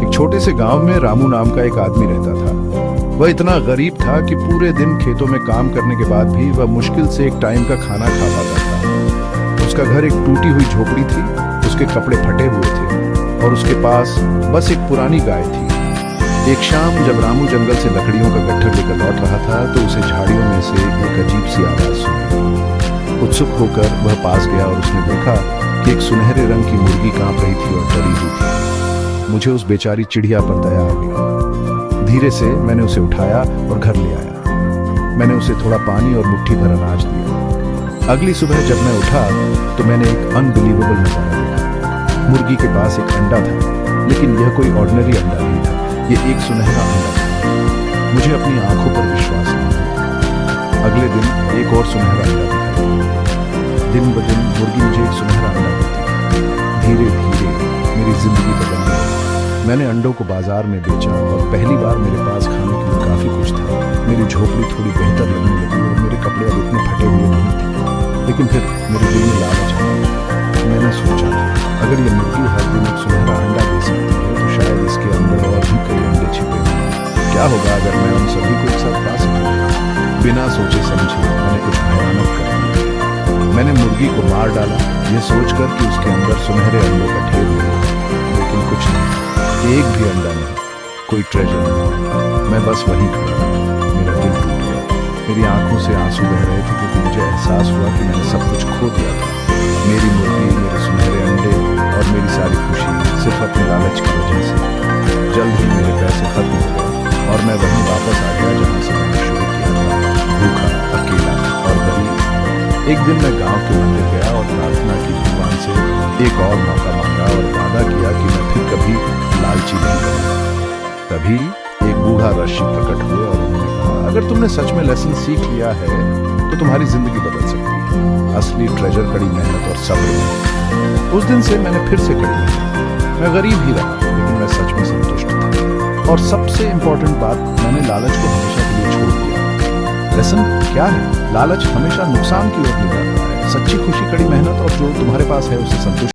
एक छोटे से गांव में रामू नाम का एक आदमी रहता था। वह इतना गरीब था कि पूरे दिन खेतों में काम करने के बाद भी वह मुश्किल से एक टाइम का खाना खा पाता था। उसका घर एक टूटी हुई झोपड़ी थी, उसके कपड़े फटे हुए थे और उसके पास बस एक पुरानी गाय थी। एक शाम जब रामू जंगल से लकड़ियों का गट्ठर लेकर लौट रहा था तो उसे झाड़ियों में से एक अजीब सी आवाज सुनी। उत्सुक होकर वह पास गया और उसने देखा कि एक सुनहरे रंग की मुर्गी कांप रही थी और डरी हुई थी। मुझे उस बेचारी चिड़िया पर दया आ गई। धीरे से मैंने उसे उठाया और घर ले आया। मैंने उसे थोड़ा पानी और मुट्ठी भर अनाज दिया। अगली सुबह जब मैं उठा तो मैंने एक अनबिलीवेबल नजारा देखा। मुर्गी के पास एक अंडा था, लेकिन यह कोई ऑर्डिनरी अंडा नहीं था, ये एक सुनहरा अंडा था। मुझे अपनी आंखों पर विश्वास नहीं हुआ। अगले दिन एक और सुनहरा अंडा दिखाई। दिन ब दिन मुर्गी मुझे एक सुनहरा अंडा देती। धीरे धीरे मेरी जिंदगी बदल गई। मैंने अंडों को बाजार में बेचा और पहली बार मेरे पास खाने के लिए काफी कुछ था। मेरी झोपड़ी थोड़ी बेहतर लगने लगी और मेरे कपड़े अब इतने फटे हुए नहीं थे। लेकिन फिर मेरे दिल में लालच आ गया। मैंने सोचा, अगर ये मुर्गी हर दिन एक सुनहरा अंडा दे सकती है तो शायद इसके अंदर और भी कई अंडे छिपे हैं। क्या होगा अगर मैं उन सभी को एक साथ पा सकूं? बिना सोचे समझे मैंने कुछ भयानक कर दिया। मैंने मुर्गी को मार डाला, ये सोचकर कि उसके अंदर सुनहरे अंडों का ढेर नहीं। लेकिन कुछ नहीं, एक भी अंडा नहीं, कोई ट्रेजर नहीं। मैं बस वहीं खड़ा था। मेरा दिल टूट गया। मेरी आंखों से आंसू बह रहे थे क्योंकि मुझे एहसास हुआ कि मैंने सब कुछ खो दिया था। मेरी मुर्गी, मेरे सुनहरे अंडे और मेरी सारी खुशी सिर्फ अपने लालच की वजह से। जल्द ही मेरे पैसे खत्म हो गए और मैं वहीं वापस आ गया जहां से मैंने शुरू किया था, भूखा, अकेला और गरीब। एक दिन मैं गांव के मंदिर गया और प्रार्थना की, भगवान से एक और मौका मांगा और वादा किया कि मैं फिर कभी लालची नहीं बनूंगा। तभी एक बूढ़ा ऋषि प्रकट हुए और उन्होंने कहा, अगर तुमने सच में लेसन सीख लिया है तो तुम्हारी जिंदगी बदल सकती है। असली ट्रेजर कड़ी मेहनत और सब्र है। उस दिन से मैंने फिर से कड़ी मेहनत। मैं गरीब ही रहा लेकिन मैं सच में संतुष्ट था। और सबसे इंपॉर्टेंट बात, मैंने लालच को हमेशा के लिए छोड़ दिया। लेसन क्या है? लालच हमेशा नुकसान की ओर ले जाता है। सच्ची खुशी कड़ी मेहनत और जो तुम्हारे पास है उससे संतुष्ट